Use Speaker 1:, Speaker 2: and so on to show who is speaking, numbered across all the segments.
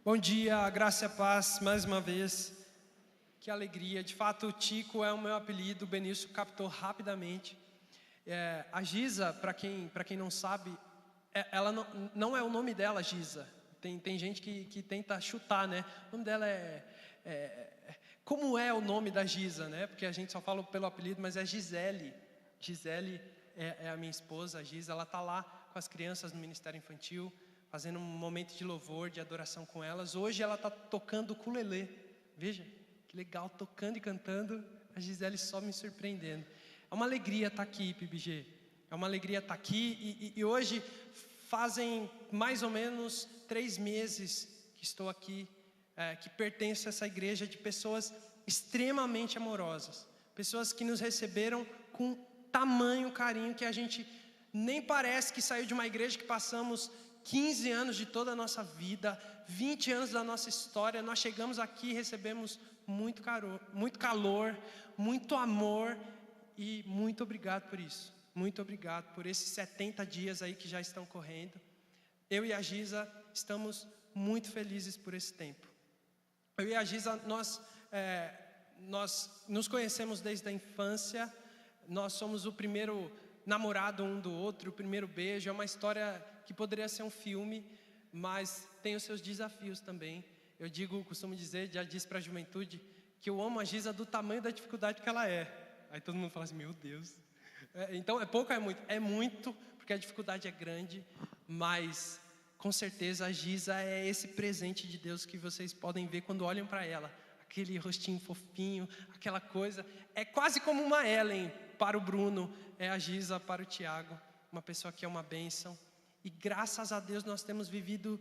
Speaker 1: Bom dia, graça e paz, mais uma vez. Que alegria. De fato, o Tico é o meu apelido, o Benício captou rapidamente. A Giza, para quem não sabe, ela não é o nome dela, Giza. Tem gente que tenta chutar, né? O nome dela como é o nome da Giza, né? Porque a gente só fala pelo apelido, mas é Gisele. Gisele é a minha esposa, a Giza. Ela está lá com as crianças no Ministério Infantil, fazendo um momento de louvor, de adoração com elas. Hoje ela está tocando ukulele. Veja, que legal, tocando e cantando. A Gisele só me surpreendendo. É uma alegria estar aqui, PBG. É uma alegria estar aqui. E hoje fazem mais ou menos 3 meses que estou aqui, que pertenço a essa igreja de pessoas extremamente amorosas. Pessoas que nos receberam com tamanho carinho que a gente nem parece que saiu de uma igreja que passamos 15 anos de toda a nossa vida, 20 anos da nossa história. Nós chegamos aqui e recebemos muito calor, muito amor, e muito obrigado por isso. Muito obrigado por esses 70 dias aí que já estão correndo. Eu e a Giza estamos muito felizes por esse tempo. Eu e a Giza, nós nos conhecemos desde a infância. Nós somos o primeiro namorado um do outro, o primeiro beijo. É uma história que poderia ser um filme, mas tem os seus desafios também. Eu costumo dizer, já disse para a juventude, que eu amo a Giza do tamanho da dificuldade que ela é. Aí todo mundo fala assim, meu Deus. Então é pouco ou é muito? É muito, porque a dificuldade é grande, mas com certeza a Giza é esse presente de Deus que vocês podem ver quando olham para ela. Aquele rostinho fofinho, aquela coisa. É quase como uma Ellen para o Bruno, é a Giza para o Tiago. Uma pessoa que é uma bênção. E graças a Deus nós temos vivido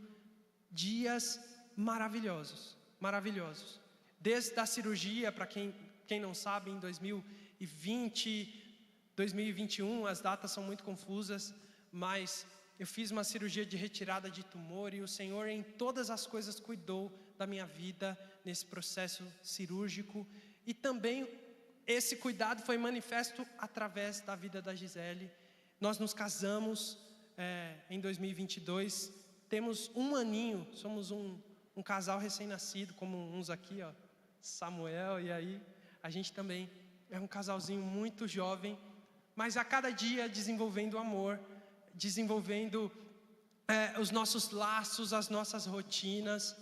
Speaker 1: dias maravilhosos, maravilhosos. Desde a cirurgia, para quem não sabe, em 2020, 2021, as datas são muito confusas, mas eu fiz uma cirurgia de retirada de tumor e o Senhor em todas as coisas cuidou da minha vida nesse processo cirúrgico. E também esse cuidado foi manifesto através da vida da Gisele. Nós nos casamos em 2022, temos 1 aninho, somos um casal recém-nascido, como uns aqui, ó, Samuel, e aí a gente também é um casalzinho muito jovem, mas a cada dia desenvolvendo amor, desenvolvendo os nossos laços, as nossas rotinas.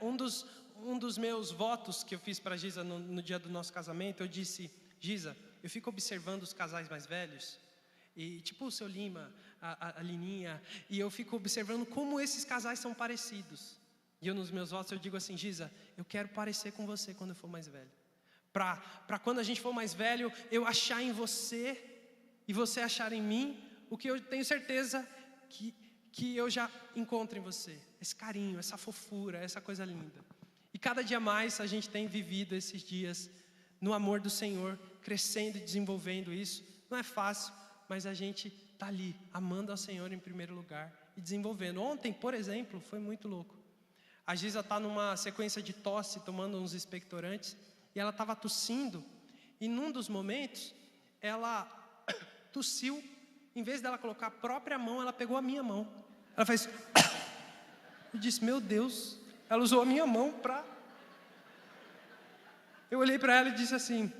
Speaker 1: Um dos meus votos que eu fiz para a Giza no dia do nosso casamento, eu disse, Giza, eu fico observando os casais mais velhos, e tipo o seu Lima, a Lininha, e eu fico observando como esses casais são parecidos. E eu nos meus votos eu digo assim, Giza, eu quero parecer com você quando eu for mais velho. Para quando a gente for mais velho, eu achar em você e você achar em mim o que eu tenho certeza que eu já encontro em você. Esse carinho, essa fofura, essa coisa linda. E cada dia mais a gente tem vivido esses dias no amor do Senhor, crescendo e desenvolvendo isso. Não é fácil, mas a gente está ali, amando ao Senhor em primeiro lugar e desenvolvendo. Ontem, por exemplo, foi muito louco. A Giza está numa sequência de tosse, tomando uns expectorantes, e ela estava tossindo, e num dos momentos, ela tossiu, em vez dela colocar a própria mão, ela pegou a minha mão. Ela fez... Eu disse, meu Deus, ela usou a minha mão para... Eu olhei para ela e disse assim,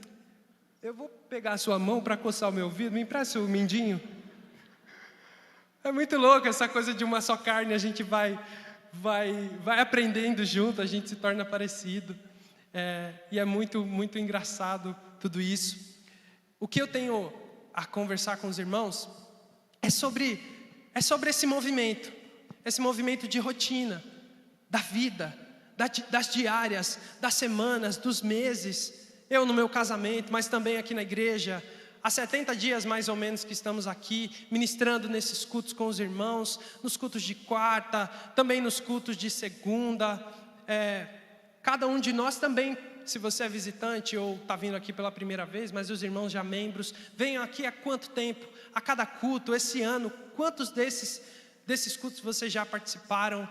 Speaker 1: eu vou pegar a sua mão para coçar o meu ouvido, me empresta o mindinho. É muito louco essa coisa de uma só carne, a gente vai aprendendo junto, a gente se torna parecido. E é muito, muito engraçado tudo isso. O que eu tenho a conversar com os irmãos é sobre esse movimento de rotina, da vida, das diárias, das semanas, dos meses. Eu no meu casamento, mas também aqui na igreja. Há 70 dias mais ou menos que estamos aqui, ministrando nesses cultos com os irmãos, nos cultos de quarta, também nos cultos de segunda. Cada um de nós também, se você é visitante ou está vindo aqui pela primeira vez, mas os irmãos já membros, venham aqui há quanto tempo? A cada culto, esse ano, quantos desses cultos vocês já participaram?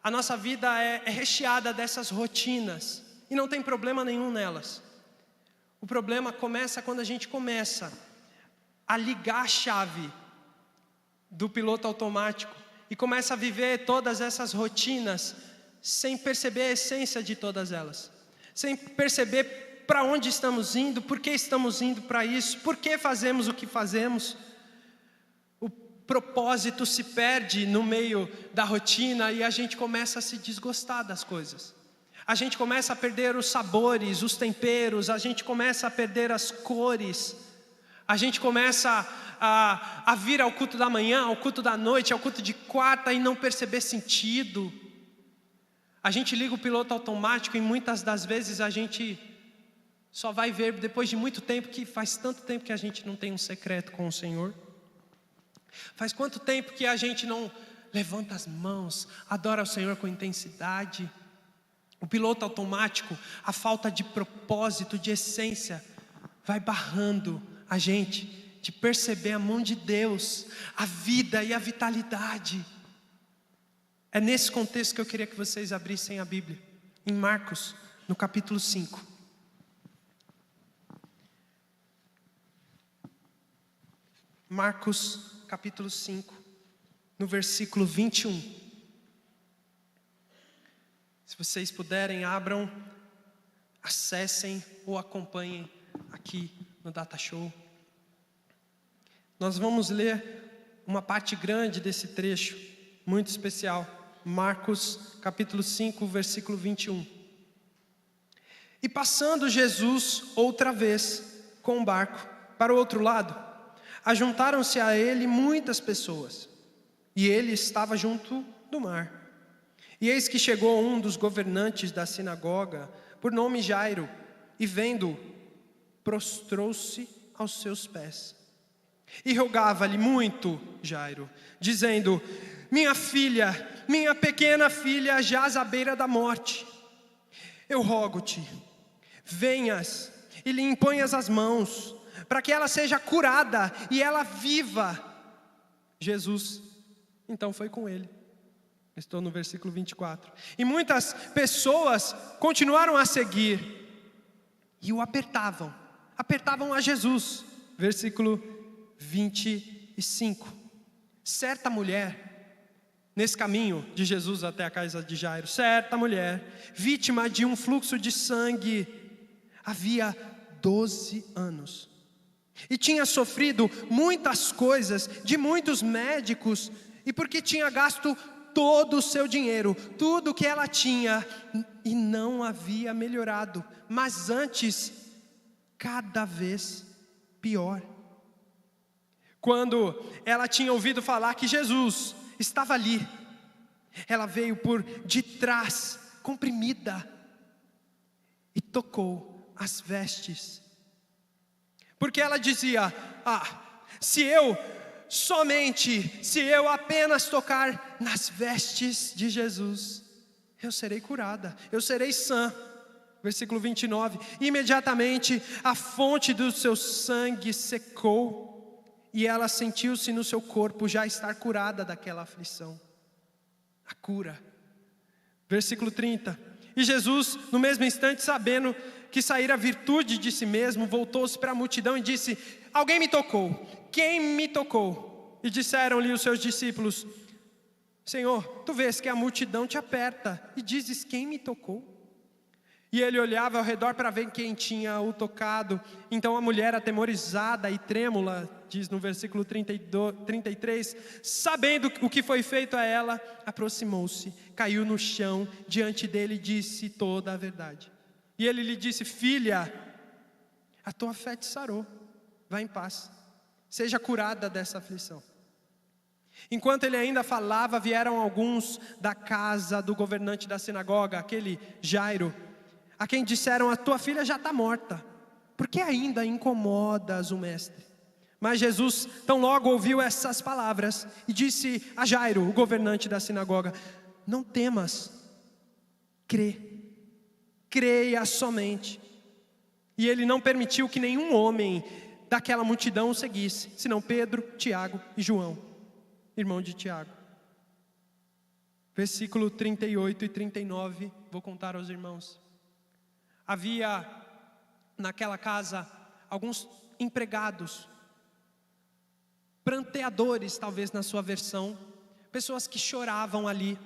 Speaker 1: A nossa vida é recheada dessas rotinas, e não tem problema nenhum nelas. O problema começa quando a gente começa a ligar a chave do piloto automático e começa a viver todas essas rotinas sem perceber a essência de todas elas, sem perceber para onde estamos indo, por que estamos indo para isso, por que fazemos o que fazemos. O propósito se perde no meio da rotina e a gente começa a se desgostar das coisas. A gente começa a perder os sabores, os temperos, a gente começa a perder as cores. A gente começa a vir ao culto da manhã, ao culto da noite, ao culto de quarta e não perceber sentido. A gente liga o piloto automático e muitas das vezes a gente só vai ver depois de muito tempo, que faz tanto tempo que a gente não tem um secreto com o Senhor. Faz quanto tempo que a gente não levanta as mãos, adora o Senhor com intensidade. O piloto automático, a falta de propósito, de essência, vai barrando a gente de perceber a mão de Deus, a vida e a vitalidade. É nesse contexto que eu queria que vocês abrissem a Bíblia, em Marcos, no capítulo 5. Marcos, capítulo 5, no versículo 21. Se vocês puderem, abram, acessem ou acompanhem aqui no Data Show. Nós vamos ler uma parte grande desse trecho, muito especial. Marcos, capítulo 5, versículo 21. E passando Jesus outra vez com o barco para o outro lado, ajuntaram-se a ele muitas pessoas, e ele estava junto do mar. E eis que chegou um dos governantes da sinagoga, por nome Jairo, e vendo-o, prostrou-se aos seus pés. E rogava-lhe muito, Jairo, dizendo: minha filha, minha pequena filha, jaz à beira da morte. Eu rogo-te, venhas e lhe imponhas as mãos, para que ela seja curada e ela viva. Jesus, então, foi com ele. Estou no versículo 24. E muitas pessoas continuaram a seguir e o apertavam a Jesus. Versículo 25. Certa mulher, nesse caminho de Jesus até a casa de Jairo, certa mulher, vítima de um fluxo de sangue, havia 12 anos. E tinha sofrido muitas coisas de muitos médicos, e porque tinha gasto todo o seu dinheiro, tudo que ela tinha, e não havia melhorado, mas antes, cada vez pior. Quando ela tinha ouvido falar que Jesus estava ali, ela veio por detrás, comprimida, e tocou as vestes. Porque ela dizia: se eu apenas tocar nas vestes de Jesus, eu serei curada, eu serei sã. Versículo 29, imediatamente a fonte do seu sangue secou, e ela sentiu-se no seu corpo já estar curada daquela aflição. A cura. Versículo 30, e Jesus, no mesmo instante, sabendo que saíra a virtude de si mesmo, voltou-se para a multidão e disse: alguém me tocou. Quem me tocou? E disseram-lhe os seus discípulos: Senhor, tu vês que a multidão te aperta e dizes: quem me tocou? E ele olhava ao redor para ver quem tinha o tocado. Então a mulher, atemorizada e trêmula, diz no versículo 33, sabendo o que foi feito a ela, aproximou-se, caiu no chão diante dele e disse toda a verdade. E ele lhe disse: filha, a tua fé te sarou, vá em paz, seja curada dessa aflição. Enquanto ele ainda falava, vieram alguns da casa do governante da sinagoga, aquele Jairo, a quem disseram: a tua filha já está morta, por que ainda incomodas o mestre? Mas Jesus tão logo ouviu essas palavras e disse a Jairo, o governante da sinagoga: não temas, creia somente. E ele não permitiu que nenhum homem daquela multidão o seguisse, senão Pedro, Tiago e João, irmão de Tiago. Versículo 38 e 39, vou contar aos irmãos. Havia naquela casa alguns empregados, pranteadores talvez na sua versão, pessoas que choravam ali.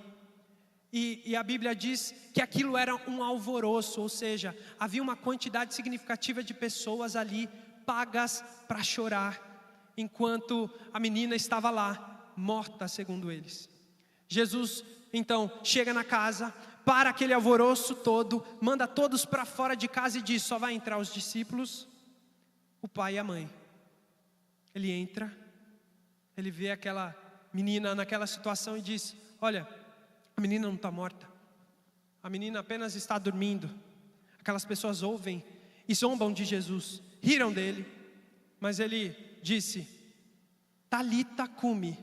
Speaker 1: E a Bíblia diz que aquilo era um alvoroço, ou seja, havia uma quantidade significativa de pessoas ali pagas para chorar, enquanto a menina estava lá, morta, segundo eles. Jesus então chega na casa, para aquele alvoroço todo, manda todos para fora de casa e diz: só vai entrar os discípulos, o pai e a mãe. Ele entra, ele vê aquela menina naquela situação e diz: olha, a menina não está morta, a menina apenas está dormindo. Aquelas pessoas ouvem e zombam de Jesus, riram dele, mas ele disse: Talita cumi,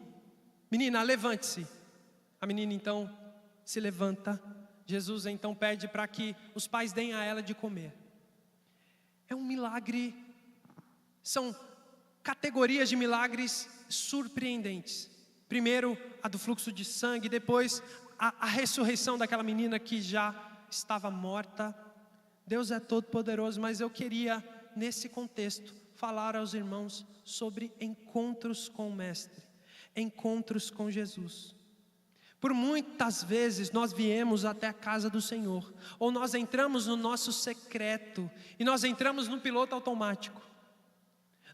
Speaker 1: menina, levante-se. A menina então se levanta. Jesus então pede para que os pais deem a ela de comer. É um milagre, são categorias de milagres surpreendentes. Primeiro a do fluxo de sangue, depois a ressurreição daquela menina que já estava morta. Deus é todo poderoso, mas eu queria nesse contexto falar aos irmãos sobre encontros com o Mestre, encontros com Jesus. Por muitas vezes nós viemos até a casa do Senhor, ou nós entramos no nosso secreto, e nós entramos no piloto automático.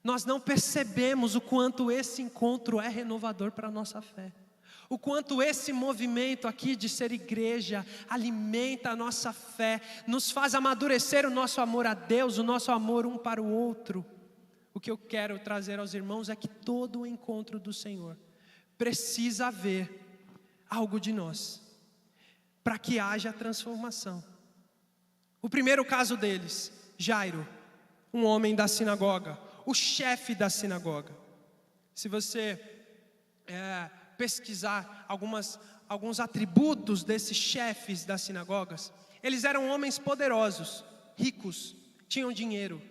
Speaker 1: Nós não percebemos o quanto esse encontro é renovador para a nossa fé. O quanto esse movimento aqui de ser igreja alimenta a nossa fé, nos faz amadurecer o nosso amor a Deus, o nosso amor um para o outro. O que eu quero trazer aos irmãos é que todo o encontro do Senhor precisa haver algo de nós, para que haja transformação. O primeiro caso deles, Jairo, um homem da sinagoga, o chefe da sinagoga. Se você pesquisar alguns atributos desses chefes das sinagogas, eles eram homens poderosos, ricos, tinham dinheiro,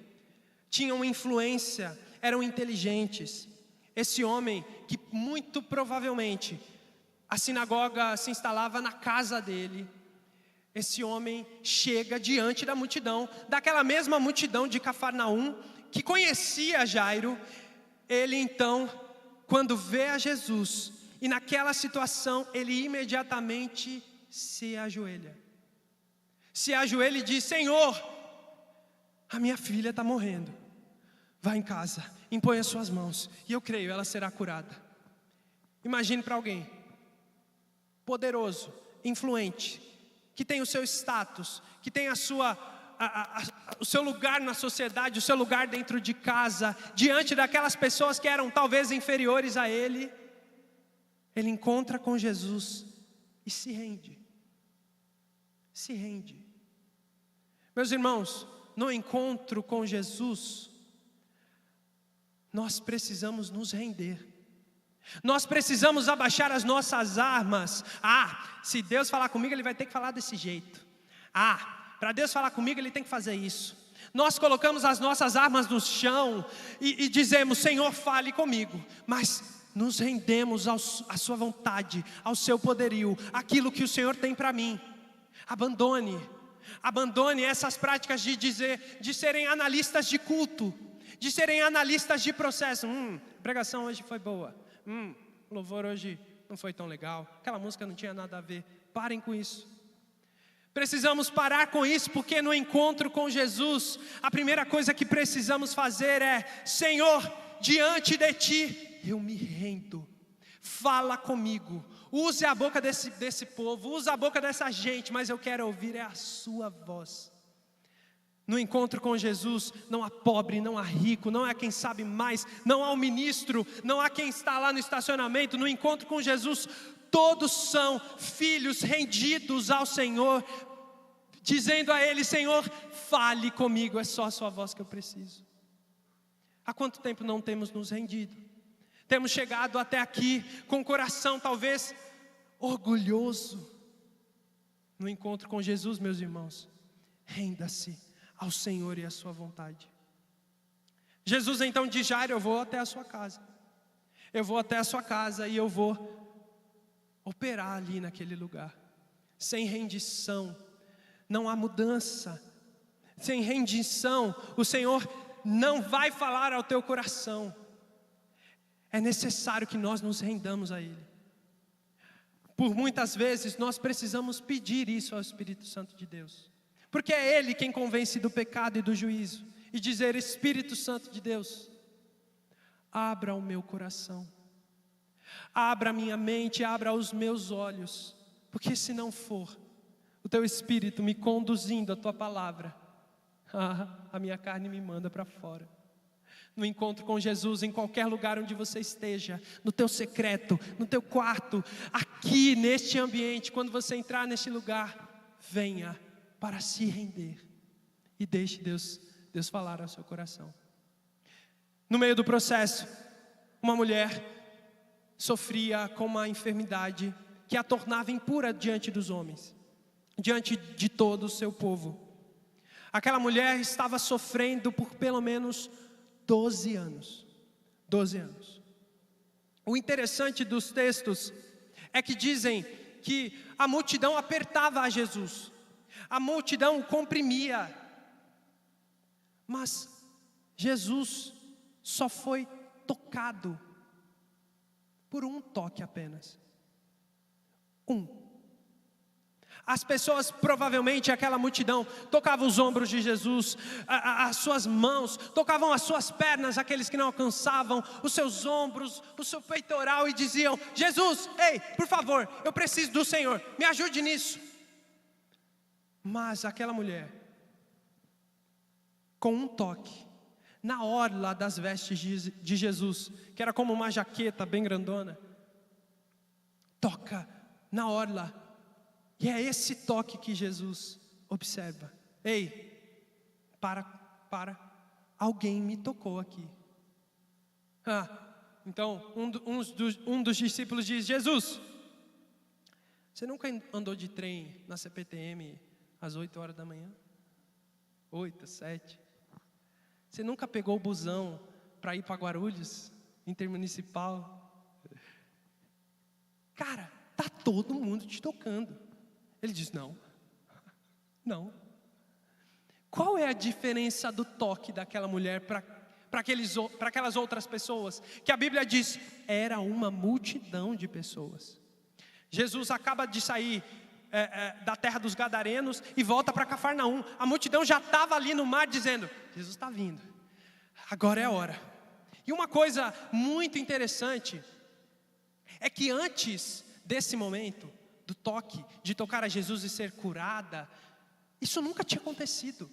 Speaker 1: tinham influência, eram inteligentes. Esse homem que muito provavelmente a sinagoga se instalava na casa dele, esse homem chega diante da multidão, daquela mesma multidão de Cafarnaum, que conhecia Jairo. Ele então, quando vê a Jesus, e naquela situação, ele imediatamente se ajoelha. Se ajoelha e diz: Senhor, a minha filha está morrendo. Vá em casa, impõe as suas mãos, e eu creio, ela será curada. Imagine para alguém poderoso, influente, que tem o seu status, que tem o seu lugar na sociedade, o seu lugar dentro de casa, diante daquelas pessoas que eram talvez inferiores a ele. Ele encontra com Jesus e se rende. Se rende. Meus irmãos, no encontro com Jesus, nós precisamos nos render. Nós precisamos abaixar as nossas armas. Se Deus falar comigo, Ele vai ter que falar desse jeito. Para Deus falar comigo, Ele tem que fazer isso. Nós colocamos as nossas armas no chão e dizemos: Senhor, fale comigo. Mas nos rendemos à sua vontade, ao seu poderio, aquilo que o Senhor tem para mim. Abandone essas práticas de serem analistas de culto, de serem analistas de processo. A pregação hoje foi boa. O louvor hoje não foi tão legal. Aquela música não tinha nada a ver. Parem com isso. Precisamos parar com isso, porque no encontro com Jesus, a primeira coisa que precisamos fazer é: Senhor, diante de Ti, eu me rendo. Fala comigo. Use a boca desse povo, use a boca dessa gente, mas eu quero ouvir a sua voz. No encontro com Jesus, não há pobre, não há rico, não há quem sabe mais, não há o ministro, não há quem está lá no estacionamento. No encontro com Jesus, todos são filhos rendidos ao Senhor, dizendo a Ele: Senhor, fale comigo, é só a sua voz que eu preciso. Há quanto tempo não temos nos rendido? Temos chegado até aqui com o coração talvez orgulhoso. No encontro com Jesus, meus irmãos, renda-se ao Senhor e à sua vontade. Jesus então diz: Jairo, eu vou até a sua casa. Eu vou até a sua casa e eu vou operar ali naquele lugar. Sem rendição não há mudança. Sem rendição o Senhor não vai falar ao teu coração. É necessário que nós nos rendamos a Ele. Por muitas vezes nós precisamos pedir isso ao Espírito Santo de Deus, porque é Ele quem convence do pecado e do juízo, e dizer: Espírito Santo de Deus, abra o meu coração, abra a minha mente, abra os meus olhos, porque se não for o Teu Espírito me conduzindo à Tua palavra, a minha carne me manda para fora. No encontro com Jesus, em qualquer lugar onde você esteja, no teu secreto, no teu quarto, aqui neste ambiente, quando você entrar neste lugar, venha para se render e deixe Deus falar ao seu coração. No meio do processo, uma mulher sofria com uma enfermidade que a tornava impura diante dos homens, diante de todo o seu povo. Aquela mulher estava sofrendo por pelo menos 12 anos. 12 anos. O interessante dos textos é que dizem que a multidão apertava a Jesus, a multidão o comprimia, mas Jesus só foi tocado por um toque apenas. As pessoas, provavelmente aquela multidão, tocavam os ombros de Jesus, as suas mãos, tocavam as suas pernas, aqueles que não alcançavam, os seus ombros, o seu peitoral, e diziam: Jesus, ei, por favor, eu preciso do Senhor, me ajude nisso. Mas aquela mulher, com um toque, na orla das vestes de Jesus, que era como uma jaqueta bem grandona, toca na orla. E é esse toque que Jesus observa. Ei, para, alguém me tocou aqui. Então um dos discípulos diz: Jesus, você nunca andou de trem na CPTM às 8 horas da manhã? 8, 7? Você nunca pegou o busão para ir para Guarulhos, intermunicipal? Cara, tá todo mundo te tocando. Ele diz: não. Qual é a diferença do toque daquela mulher para aquelas outras pessoas? Que a Bíblia diz, era uma multidão de pessoas. Jesus acaba de sair da terra dos Gadarenos e volta para Cafarnaum. A multidão já estava ali no mar dizendo: Jesus está vindo, agora é a hora. E uma coisa muito interessante é que antes desse momento do toque, de tocar a Jesus e ser curada, isso nunca tinha acontecido.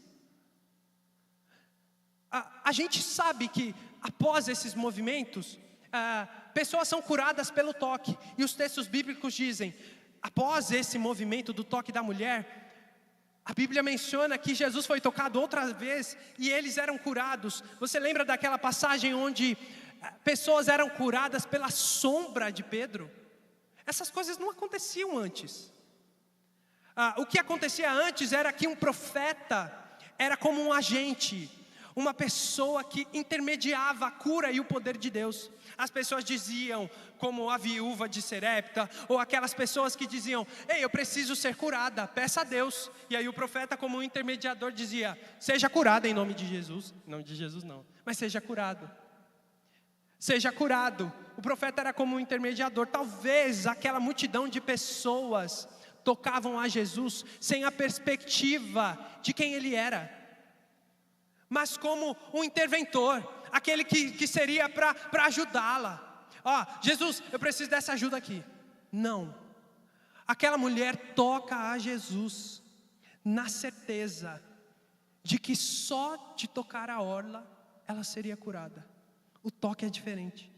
Speaker 1: A gente sabe que após esses movimentos, pessoas são curadas pelo toque. E os textos bíblicos dizem, após esse movimento do toque da mulher, a Bíblia menciona que Jesus foi tocado outra vez e eles eram curados. Você lembra daquela passagem onde pessoas eram curadas pela sombra de Pedro? Essas coisas não aconteciam antes. O que acontecia antes era que um profeta era como um agente, uma pessoa que intermediava a cura e o poder de Deus. As pessoas diziam, como a viúva de Serepta, ou aquelas pessoas que diziam: ei, eu preciso ser curada, peça a Deus. E aí o profeta, como um intermediador, dizia: seja curada em nome de Jesus. Em nome de Jesus não, mas seja curado. Seja curado. O profeta era como um intermediador. Talvez aquela multidão de pessoas tocavam a Jesus sem a perspectiva de quem ele era, mas como um interventor, aquele que seria para ajudá-la. Jesus, eu preciso dessa ajuda aqui. Não, aquela mulher toca a Jesus na certeza de que só de tocar a orla ela seria curada. O toque é diferente.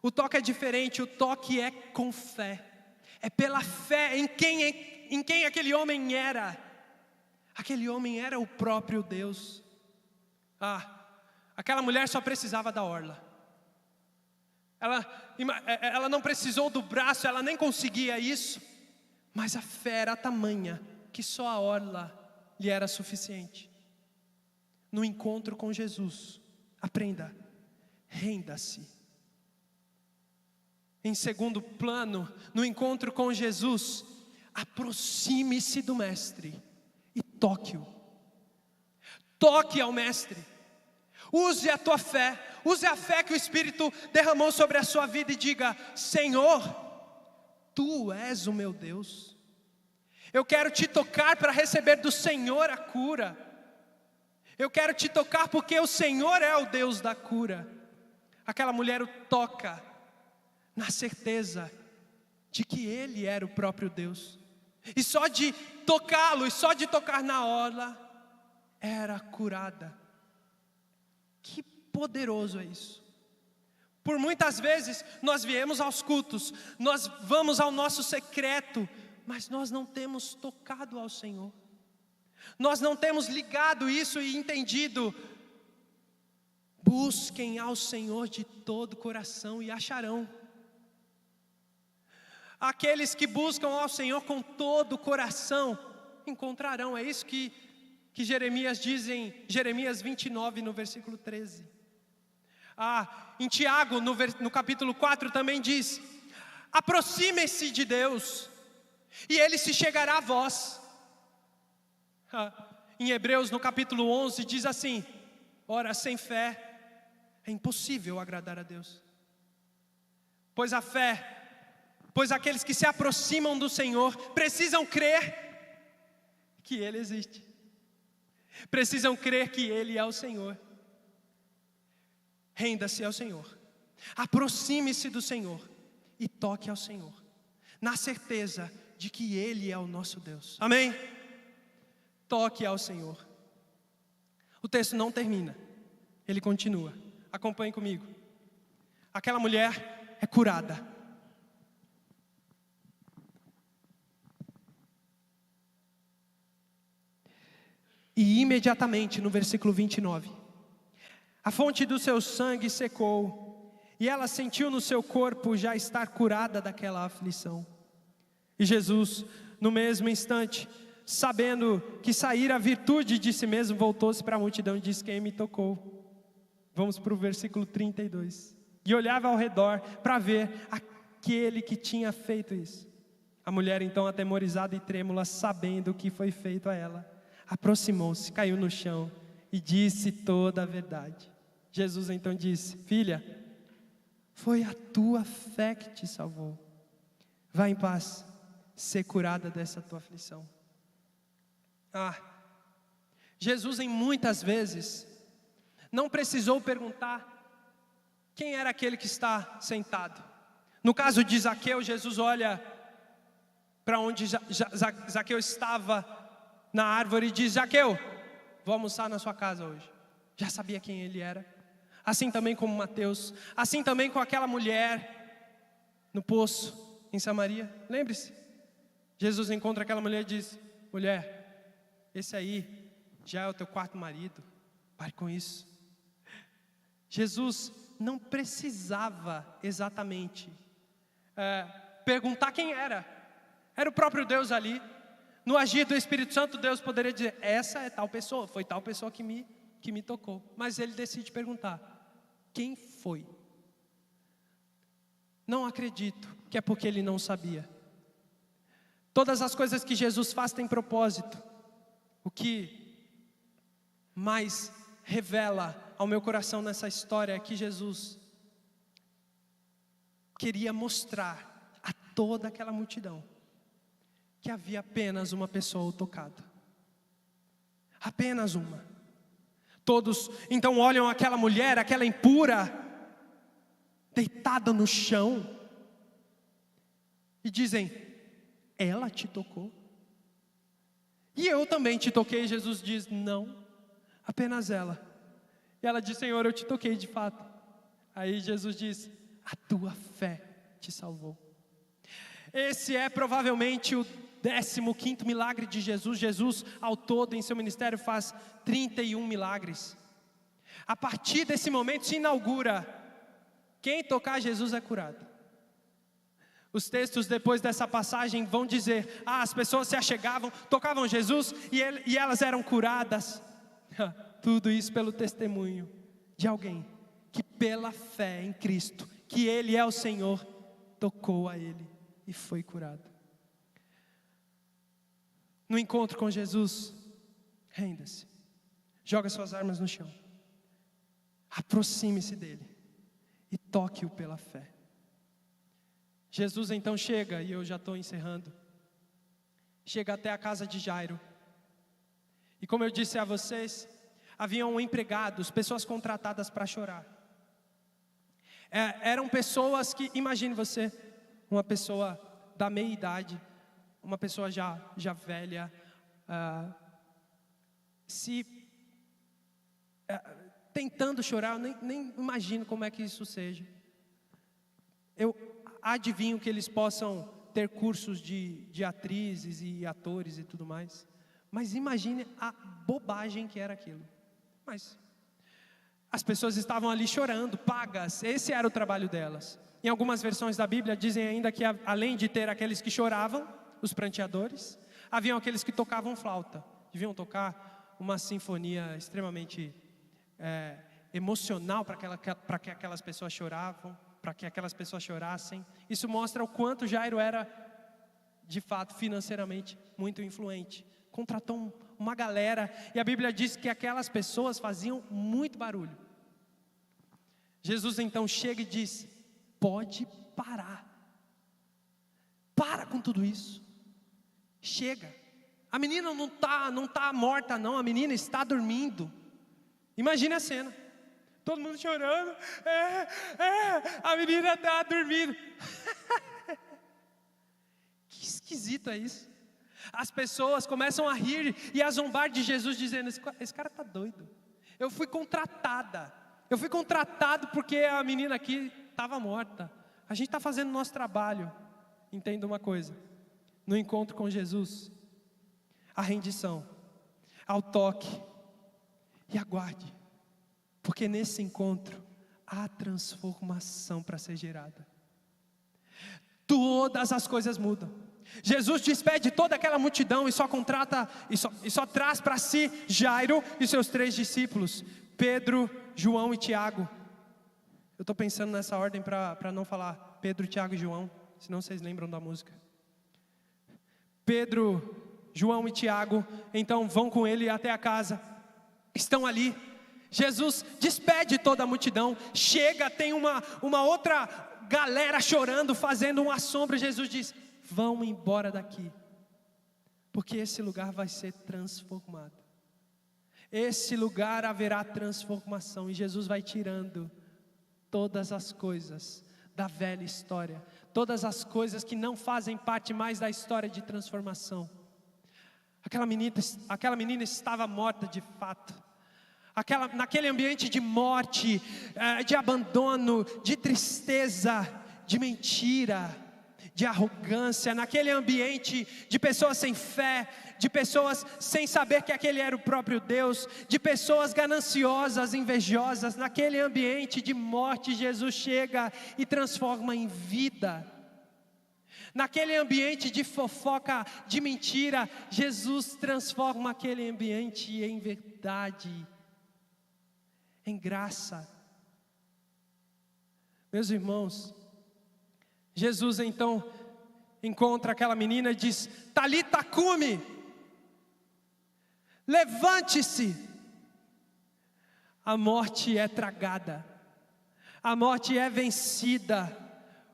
Speaker 1: O toque é diferente, o toque é com fé. É pela fé em quem aquele homem era. Aquele homem era o próprio Deus. Aquela mulher só precisava da orla. Ela não precisou do braço, ela nem conseguia isso. Mas a fé era tamanha que só a orla lhe era suficiente. No encontro com Jesus, aprenda, renda-se. Em segundo plano, no encontro com Jesus, aproxime-se do Mestre e toque-o. Toque ao Mestre. Use a tua fé, use a fé que o Espírito derramou sobre a sua vida e diga: Senhor, Tu és o meu Deus. Eu quero te tocar para receber do Senhor a cura. Eu quero te tocar porque o Senhor é o Deus da cura. Aquela mulher o toca na certeza de que Ele era o próprio Deus. E só de tocá-lo, e só de tocar na orla, era curada. Que poderoso é isso. Por muitas vezes nós viemos aos cultos, nós vamos ao nosso secreto, mas nós não temos tocado ao Senhor. Nós não temos ligado isso e entendido. Busquem ao Senhor de todo o coração e acharão. Aqueles que buscam ao Senhor com todo o coração encontrarão. É isso que Jeremias diz em Jeremias 29, no versículo 13. Em Tiago, no capítulo 4, também diz: aproxime-se de Deus, e Ele se chegará a vós. Em Hebreus, no capítulo 11, diz assim: ora, sem fé é impossível agradar a Deus. Pois aqueles que se aproximam do Senhor precisam crer que Ele existe. Precisam crer que Ele é o Senhor. Renda-se ao Senhor. Aproxime-se do Senhor e toque ao Senhor, na certeza de que Ele é o nosso Deus. Amém? Toque ao Senhor. O texto não termina, ele continua. Acompanhe comigo. Aquela mulher é curada. E imediatamente, no versículo 29, a fonte do seu sangue secou, e ela sentiu no seu corpo já estar curada daquela aflição. E Jesus, no mesmo instante, sabendo que saíra a virtude de si mesmo, voltou-se para a multidão e disse: quem me tocou? Vamos para o versículo 32. E olhava ao redor para ver aquele que tinha feito isso. A mulher, então, atemorizada e trêmula, sabendo o que foi feito a ela, aproximou-se, caiu no chão e disse toda a verdade. Jesus então disse: filha, foi a tua fé que te salvou. Vá em paz, ser curada dessa tua aflição. Jesus, em muitas vezes, não precisou perguntar quem era aquele que está sentado. No caso de Zaqueu, Jesus olha para onde Zaqueu estava na árvore e diz: Zaqueu, vou almoçar na sua casa hoje. Já sabia quem ele era. Assim também como Mateus, assim também com aquela mulher no poço em Samaria. Lembre-se, Jesus encontra aquela mulher e diz: mulher, esse aí já é o teu quarto marido, pare com isso. Jesus não precisava exatamente perguntar quem era. Era o próprio Deus ali. No agir do Espírito Santo, Deus poderia dizer: essa é tal pessoa, foi tal pessoa que me tocou. Mas ele decide perguntar: quem foi? Não acredito que é porque ele não sabia. Todas as coisas que Jesus faz têm propósito. O que mais revela ao meu coração nessa história é que Jesus queria mostrar a toda aquela multidão que havia apenas uma pessoa tocada. Apenas uma. Todos então olham aquela mulher, aquela impura, deitada no chão, e dizem: ela te tocou? E eu também te toquei. Jesus diz: não, apenas ela. E ela diz: Senhor, eu te toquei de fato. Aí Jesus diz: a tua fé te salvou. Esse é provavelmente o 15º milagre de Jesus. Jesus, ao todo, em seu ministério, faz 31 milagres. A partir desse momento se inaugura: quem tocar Jesus é curado. Os textos depois dessa passagem vão dizer: as pessoas se achegavam, tocavam Jesus e elas eram curadas. Tudo isso pelo testemunho de alguém que, pela fé em Cristo, que Ele é o Senhor, tocou a Ele e foi curado. No encontro com Jesus, renda-se, joga suas armas no chão, aproxime-se dele e toque-o pela fé. Jesus então chega, e eu já estou encerrando, chega até a casa de Jairo. E como eu disse a vocês, haviam empregados, pessoas contratadas para chorar. Eram pessoas que, imagine você, uma pessoa da meia idade, uma pessoa já velha, tentando chorar. Eu nem imagino como é que isso seja. Eu adivinho que eles possam ter cursos de atrizes e atores e tudo mais. Mas imagine a bobagem que era aquilo. Mas as pessoas estavam ali chorando, pagas. Esse era o trabalho delas. Em algumas versões da Bíblia dizem ainda que além de ter aqueles que choravam, os pranteadores, haviam aqueles que tocavam flauta. Deviam tocar uma sinfonia extremamente emocional para que aquelas pessoas choravam, para que aquelas pessoas chorassem. Isso mostra o quanto Jairo era, de fato, financeiramente muito influente. Contratou uma galera, e a Bíblia diz que aquelas pessoas faziam muito barulho. Jesus então chega e diz: pode parar. Para com tudo isso. Chega. A menina não tá morta não, a menina está dormindo. Imagine a cena. Todo mundo chorando. A menina está dormindo. Que esquisito é isso. As pessoas começam a rir e a zombar de Jesus, dizendo: esse cara está doido. Eu fui contratado porque a menina aqui estava morta. A gente está fazendo o nosso trabalho. Entenda uma coisa: no encontro com Jesus, a rendição, ao toque, e aguarde, porque nesse encontro há transformação para ser gerada. Todas as coisas mudam. Jesus despede toda aquela multidão e só traz para si Jairo e seus 3 discípulos, Pedro, João e Tiago. Eu estou pensando nessa ordem para não falar Pedro, Tiago e João, senão vocês lembram da música. Pedro, João e Tiago então vão com ele até a casa. Estão ali. Jesus despede toda a multidão. Chega, tem uma outra galera chorando, fazendo uma sombra. Jesus diz: vão embora daqui, porque esse lugar vai ser transformado. Esse lugar haverá transformação. E Jesus vai tirando todas as coisas da velha história, todas as coisas que não fazem parte mais da história de transformação. Aquela menina estava morta de fato. Naquele ambiente de morte, de abandono, de tristeza, de mentira, de arrogância, naquele ambiente de pessoas sem fé, de pessoas sem saber que aquele era o próprio Deus, de pessoas gananciosas, invejosas, naquele ambiente de morte, Jesus chega e transforma em vida. Naquele ambiente de fofoca, de mentira, Jesus transforma aquele ambiente em verdade, em graça. Meus irmãos, Jesus então encontra aquela menina e diz: Talita cumi, levante-se. A morte é tragada, a morte é vencida,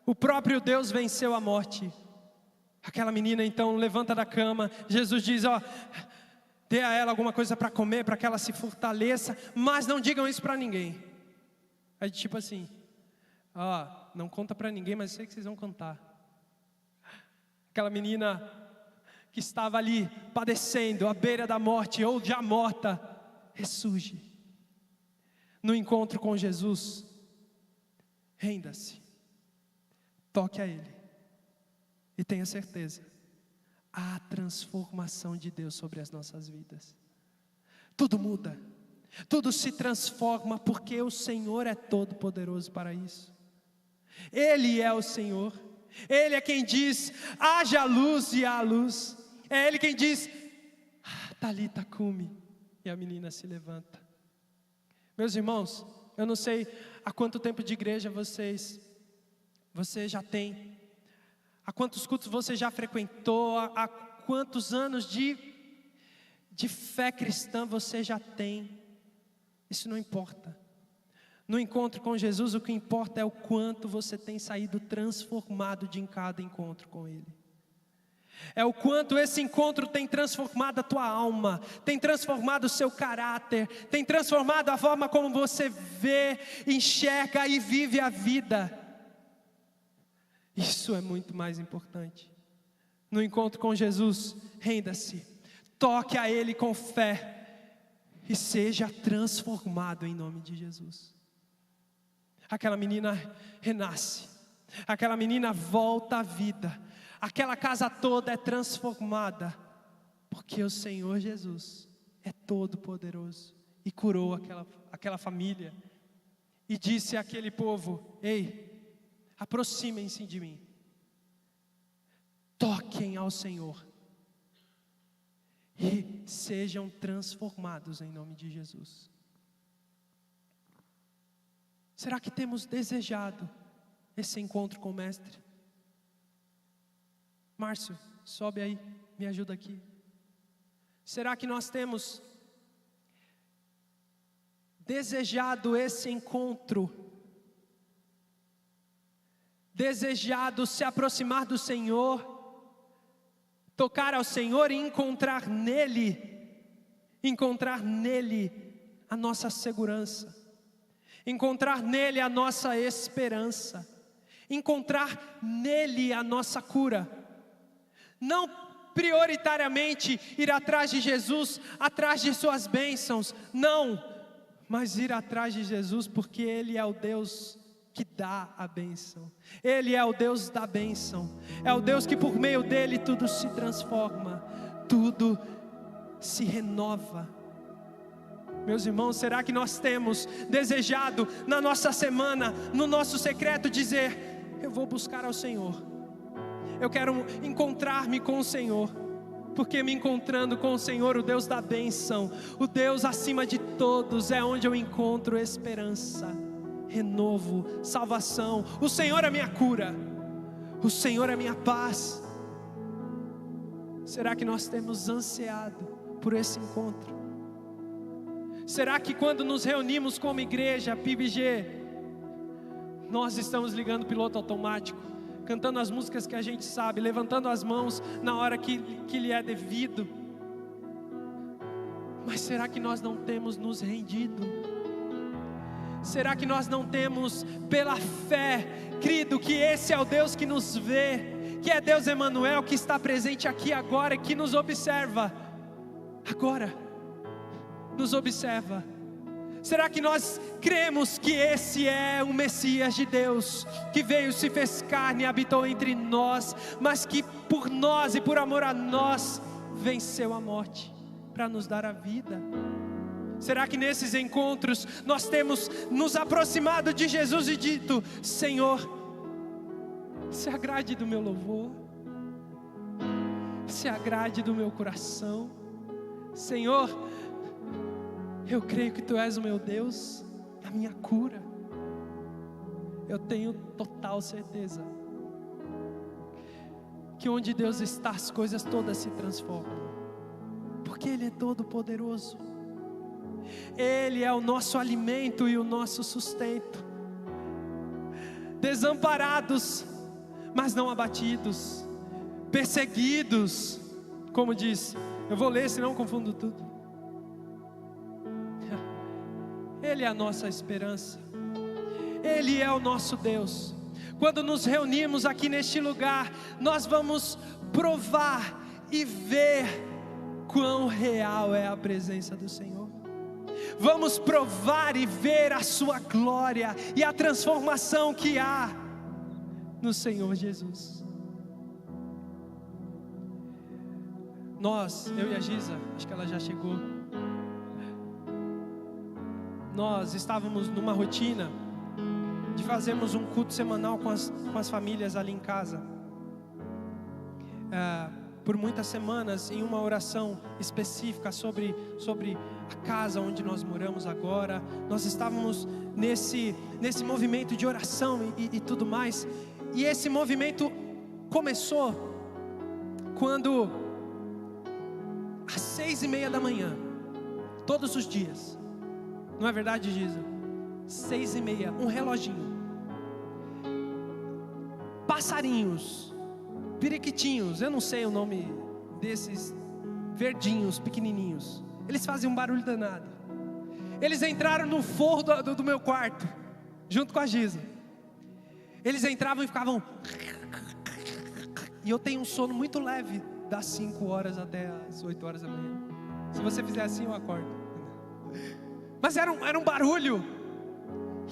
Speaker 1: o próprio Deus venceu a morte. Aquela menina então levanta da cama. Jesus diz: dê a ela alguma coisa para comer, para que ela se fortaleça, mas não digam isso para ninguém. Aí tipo assim, não conta para ninguém, mas eu sei que vocês vão contar. Aquela menina que estava ali padecendo, à beira da morte ou já morta, ressurge. No encontro com Jesus, renda-se, toque a Ele e tenha certeza, há transformação de Deus sobre as nossas vidas. Tudo muda, tudo se transforma, porque o Senhor é todo poderoso para isso. Ele é o Senhor, Ele é quem diz: haja luz e há luz. É Ele quem diz: Talita cumi, e a menina se levanta. Meus irmãos, eu não sei há quanto tempo de igreja você já tem, há quantos cultos você já frequentou, há quantos anos de fé cristã você já tem. Isso não importa. No encontro com Jesus, o que importa é o quanto você tem saído transformado de em cada encontro com Ele. É o quanto esse encontro tem transformado a tua alma, tem transformado o seu caráter, tem transformado a forma como você vê, enxerga e vive a vida. Isso é muito mais importante. No encontro com Jesus, renda-se, toque a Ele com fé e seja transformado em nome de Jesus. Aquela menina renasce, aquela menina volta à vida, aquela casa toda é transformada, porque o Senhor Jesus é todo poderoso e curou aquela família e disse àquele povo: ei, aproximem-se de mim, toquem ao Senhor e sejam transformados em nome de Jesus. Será que temos desejado esse encontro com o Mestre? Márcio, sobe aí, me ajuda aqui. Será que nós temos desejado esse encontro? Desejado se aproximar do Senhor, tocar ao Senhor e encontrar nele a nossa segurança, encontrar nele a nossa esperança, encontrar nele a nossa cura. Não prioritariamente ir atrás de Jesus, atrás de suas bênçãos, não, mas ir atrás de Jesus porque Ele é o Deus que dá a bênção, Ele é o Deus da bênção, é o Deus que por meio dEle tudo se transforma, tudo se renova. Meus irmãos, será que nós temos desejado na nossa semana, no nosso secreto, dizer: eu vou buscar ao Senhor, eu quero encontrar-me com o Senhor, porque me encontrando com o Senhor, o Deus da bênção, o Deus acima de todos, é onde eu encontro esperança, renovo, salvação. O Senhor é minha cura, o Senhor é minha paz. Será que nós temos ansiado por esse encontro? Será que quando nos reunimos como igreja, PIBG, nós estamos ligando o piloto automático, cantando as músicas que a gente sabe, levantando as mãos na hora que lhe é devido? Mas será que nós não temos nos rendido? Será que nós não temos, pela fé, crido que esse é o Deus que nos vê, que é Deus Emanuel, que está presente aqui agora e que nos observa agora? Nos observa. Será que nós cremos que esse é o Messias de Deus, que veio, se fez carne e habitou entre nós, mas que por nós e por amor a nós venceu a morte para nos dar a vida? Será que nesses encontros nós temos nos aproximado de Jesus e dito: Senhor, se agrade do meu louvor, se agrade do meu coração, Senhor, eu creio que Tu és o meu Deus, a minha cura. Eu tenho total certeza que onde Deus está, as coisas todas se transformam, porque Ele é todo poderoso. Ele é o nosso alimento e o nosso sustento. Desamparados, mas não abatidos, perseguidos, como diz, eu vou ler senão confundo tudo. Ele é a nossa esperança, Ele é o nosso Deus. Quando nos reunimos aqui neste lugar, nós vamos provar e ver quão real é a presença do Senhor. Vamos provar e ver a sua glória e a transformação que há no Senhor Jesus. Nós, eu e a Giza, acho que ela já chegou, nós estávamos numa rotina de fazermos um culto semanal com as famílias ali em casa, por muitas semanas, em uma oração específica sobre a casa onde nós moramos agora. Nós estávamos nesse movimento de oração e tudo mais, e esse movimento começou quando às 6:30 da manhã, todos os dias. Não é verdade, Giza? 6:30, um reloginho. Passarinhos, periquitinhos, eu não sei o nome desses verdinhos, pequenininhos. Eles fazem um barulho danado. Eles entraram no forro do meu quarto, junto com a Giza. Eles entravam e ficavam... E eu tenho um sono muito leve, das 5 horas até as 8 horas da manhã. Se você fizer assim, eu acordo. Mas era um barulho.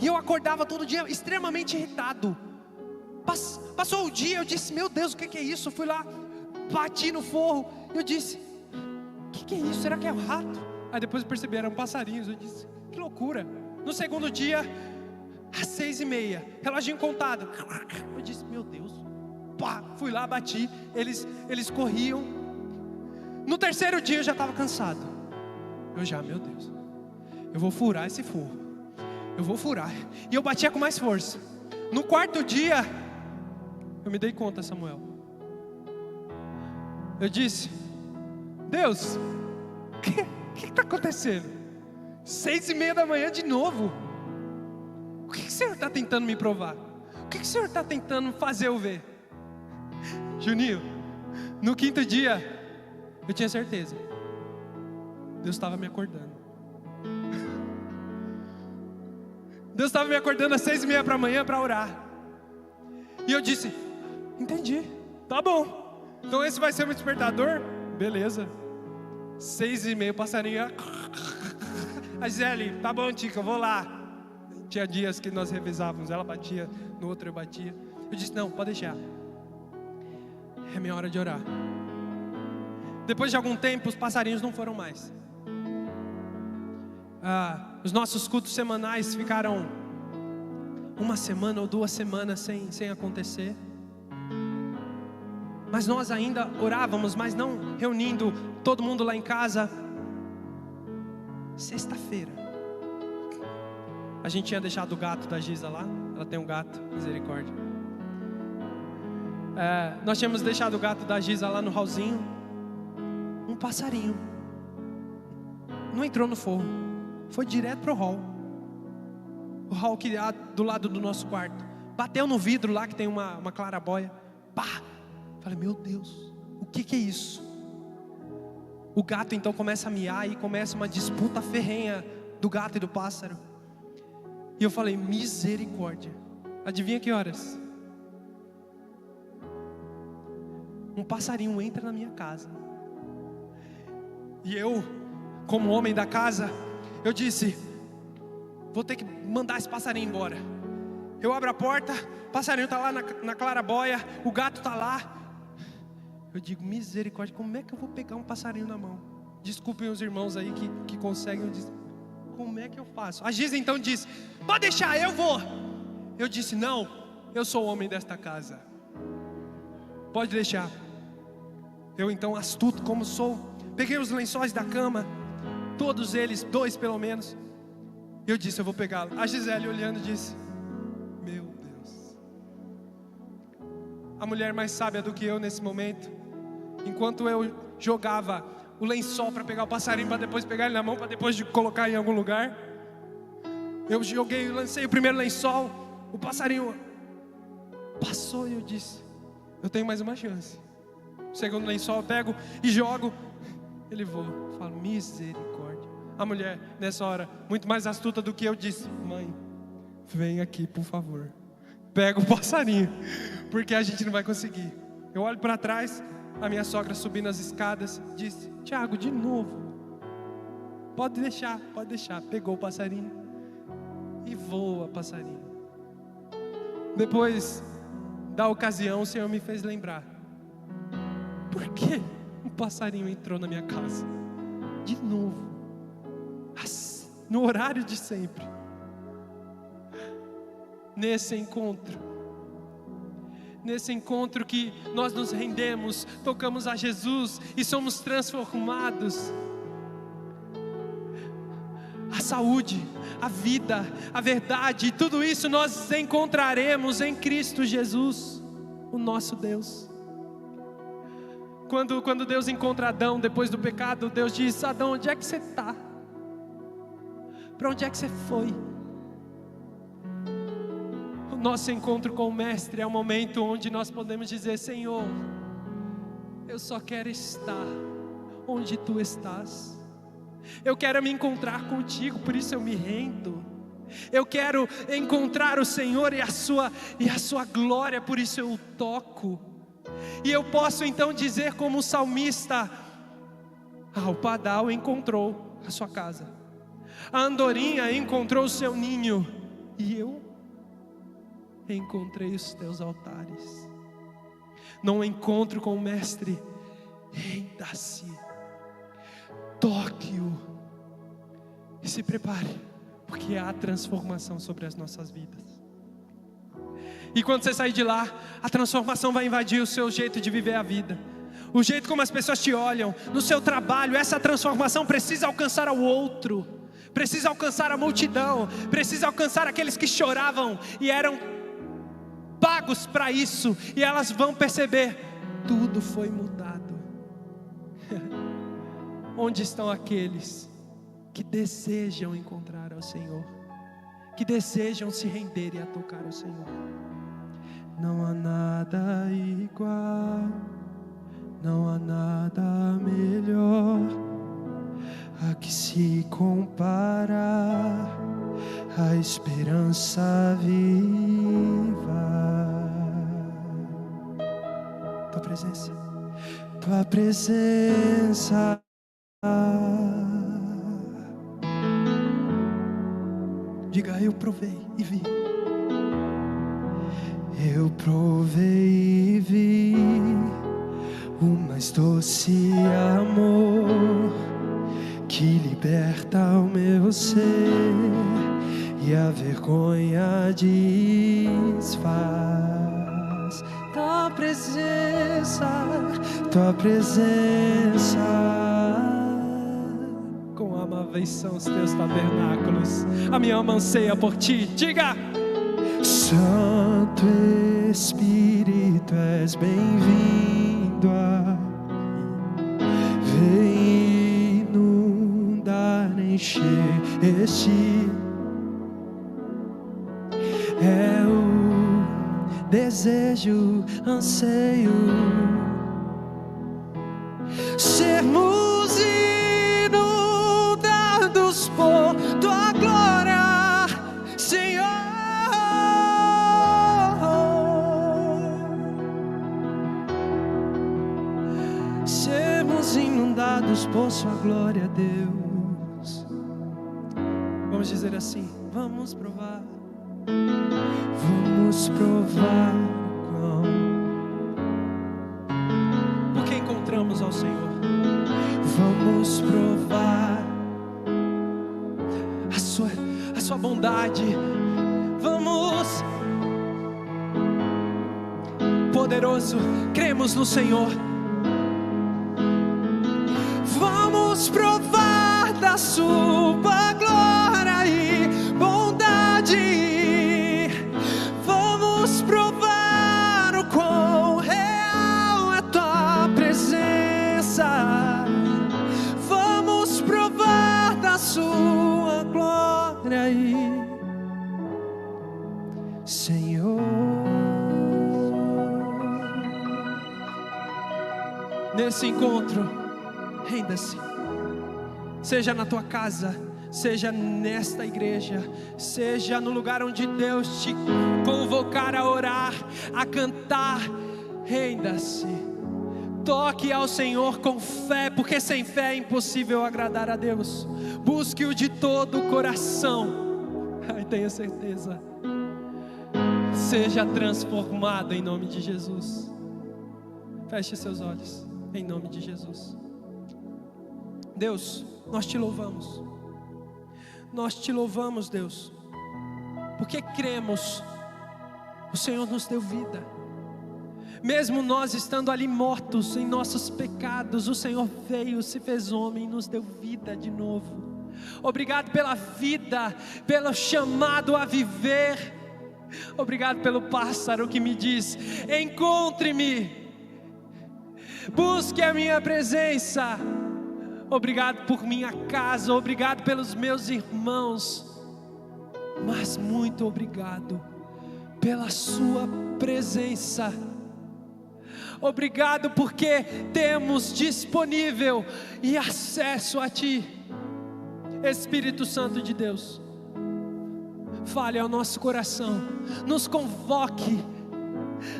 Speaker 1: E eu acordava todo dia extremamente irritado. Passou o dia, eu disse, meu Deus, o que é isso? Eu fui lá, bati no forro. Eu disse, o que é isso? Será que é um rato? Aí depois eu percebi, eram passarinhos. Eu disse, que loucura. No segundo dia, às 6:30, reloginho contado. Eu disse, meu Deus. Pá, fui lá, bati. Eles corriam. No terceiro dia eu já estava cansado. Meu Deus, eu vou furar esse forro. Eu vou furar. E eu batia com mais força. No quarto dia, eu me dei conta, Samuel. Eu disse, Deus, o que está acontecendo? 6:30 da manhã de novo. O que o Senhor está tentando me provar? O que o Senhor está tentando fazer eu ver? Juninho, no quinto dia, eu tinha certeza. Deus estava me acordando. Deus estava me acordando às 6:30 da manhã para orar. E eu disse, entendi, tá bom. Então esse vai ser o meu despertador? Beleza. 6:30, passarinho. A Gisele, tá bom, Tica, eu vou lá. Tinha dias que nós revezávamos, ela batia, no outro eu batia. Eu disse, não, pode deixar. É minha hora de orar. Depois de algum tempo, os passarinhos não foram mais. Os nossos cultos semanais ficaram 1 semana ou 2 semanas sem acontecer. Mas nós ainda orávamos, mas não reunindo todo mundo lá em casa. Sexta-feira, a gente tinha deixado o gato da Giza lá. Ela tem um gato, misericórdia. Nós tínhamos deixado o gato da Giza lá no hallzinho. Um passarinho não entrou no forro, foi direto pro hall. O hall que há do lado do nosso quarto. Bateu no vidro lá que tem uma clarabóia. Pá! Falei, meu Deus, o que é isso? O gato então começa a miar e começa uma disputa ferrenha do gato e do pássaro. E eu falei, misericórdia. Adivinha que horas? Um passarinho entra na minha casa. E eu, como homem da casa, eu disse, vou ter que mandar esse passarinho embora. Eu abro a porta, o passarinho está lá na clarabóia, o gato está lá. Eu digo, misericórdia, como é que eu vou pegar um passarinho na mão? Desculpem os irmãos aí que conseguem. Eu disse, como é que eu faço? A Giza então disse, pode deixar, eu vou. Eu disse, não, eu sou o homem desta casa. Pode deixar. Eu então, astuto como sou, peguei os lençóis da cama, todos eles, 2 pelo menos. Eu disse, eu vou pegá-lo. A Gisele olhando disse, meu Deus. A mulher mais sábia do que eu nesse momento, enquanto eu jogava o lençol para pegar o passarinho, para depois pegar ele na mão, para depois de colocar em algum lugar, eu lancei o primeiro lençol, o passarinho passou e eu disse, eu tenho mais uma chance. O segundo lençol eu pego e jogo, ele voa. Eu falo, misericórdia. A mulher, nessa hora, muito mais astuta do que eu, disse, mãe, vem aqui por favor, pega o passarinho, porque a gente não vai conseguir. Eu olho para trás, a minha sogra subindo as escadas, disse, Tiago, de novo, pode deixar, pegou o passarinho e voa passarinho. Depois da ocasião, o Senhor me fez lembrar, por que um passarinho entrou na minha casa? De novo, no horário de sempre. Nesse encontro que nós nos rendemos, tocamos a Jesus e somos transformados. A saúde, a vida, a verdade, tudo isso nós encontraremos em Cristo Jesus, o nosso Deus. Quando Deus encontra Adão depois do pecado, Deus diz, Adão, onde é que você está? Para onde é que você foi? Nosso encontro com o Mestre é um momento onde nós podemos dizer: Senhor, eu só quero estar onde Tu estás. Eu quero me encontrar contigo, por isso eu me rendo. Eu quero encontrar o Senhor e a sua glória, por isso eu o toco. E eu posso então dizer como o salmista: o padal encontrou a sua casa, a andorinha encontrou o seu ninho, e eu encontrei os teus altares. Num encontro com o Mestre, renda-se, toque-o e se prepare, porque há transformação sobre as nossas vidas. E quando você sair de lá, a transformação vai invadir o seu jeito de viver a vida, o jeito como as pessoas te olham, no seu trabalho. Essa transformação precisa alcançar ao outro, precisa alcançar a multidão, precisa alcançar aqueles que choravam e eram pagos para isso, e elas vão perceber: tudo foi mudado. Onde estão aqueles que desejam encontrar ao Senhor, que desejam se render e a tocar ao Senhor? Não há nada igual, não há nada melhor a que se comparar a esperança viva. Tua presença, diga: eu provei e vi. Eu provei e vi o mais doce amor que liberta o meu ser e a vergonha desfaz. Tua presença, com amáveis são os teus tabernáculos, a minha alma anseia por ti. Diga: Santo Espírito, és bem-vindo aqui. Vem inundar, encher este é o desejo, anseio, sermos inundados por Tua glória, Senhor. Sermos inundados por Sua glória, Deus. Vamos dizer assim: vamos provar. Vamos provar porque encontramos ao Senhor. Vamos provar a sua bondade. Vamos, poderoso, cremos no Senhor. Vamos provar da sua glória e bondade. Vamos provar o quão real é Tua presença. Vamos provar da sua glória e Senhor. Nesse encontro, renda-se. Seja na tua casa, seja nesta igreja, seja no lugar onde Deus te convocar a orar, a cantar, renda-se. Toque ao Senhor com fé, porque sem fé é impossível agradar a Deus. Busque-o de todo o coração. Tenha certeza. Seja transformado em nome de Jesus. Feche seus olhos, em nome de Jesus. Deus, nós te louvamos. Nós te louvamos, Deus, porque cremos, o Senhor nos deu vida. Mesmo nós estando ali mortos em nossos pecados, o Senhor veio, se fez homem e nos deu vida de novo. Obrigado pela vida, pelo chamado a viver. Obrigado pelo pássaro que me diz: encontre-me, busque a minha presença. Obrigado por minha casa, obrigado pelos meus irmãos, mas muito obrigado pela sua presença. Obrigado porque temos disponível e acesso a Ti. Espírito Santo de Deus, fale ao nosso coração, nos convoque,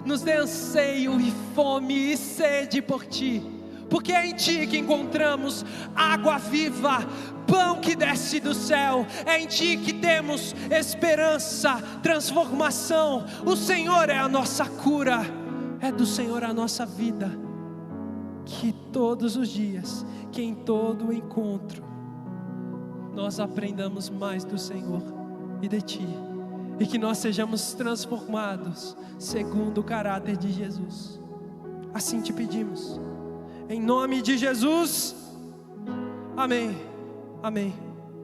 Speaker 1: nos dê anseio e fome e sede por Ti, porque é em Ti que encontramos água viva, pão que desce do céu. É em Ti que temos esperança, transformação. O Senhor é a nossa cura, é do Senhor a nossa vida. Que todos os dias, que em todo encontro, nós aprendamos mais do Senhor e de Ti, e que nós sejamos transformados segundo o caráter de Jesus. Assim te pedimos, em nome de Jesus, amém, amém.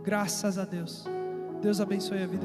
Speaker 1: Graças a Deus. Deus abençoe a vida.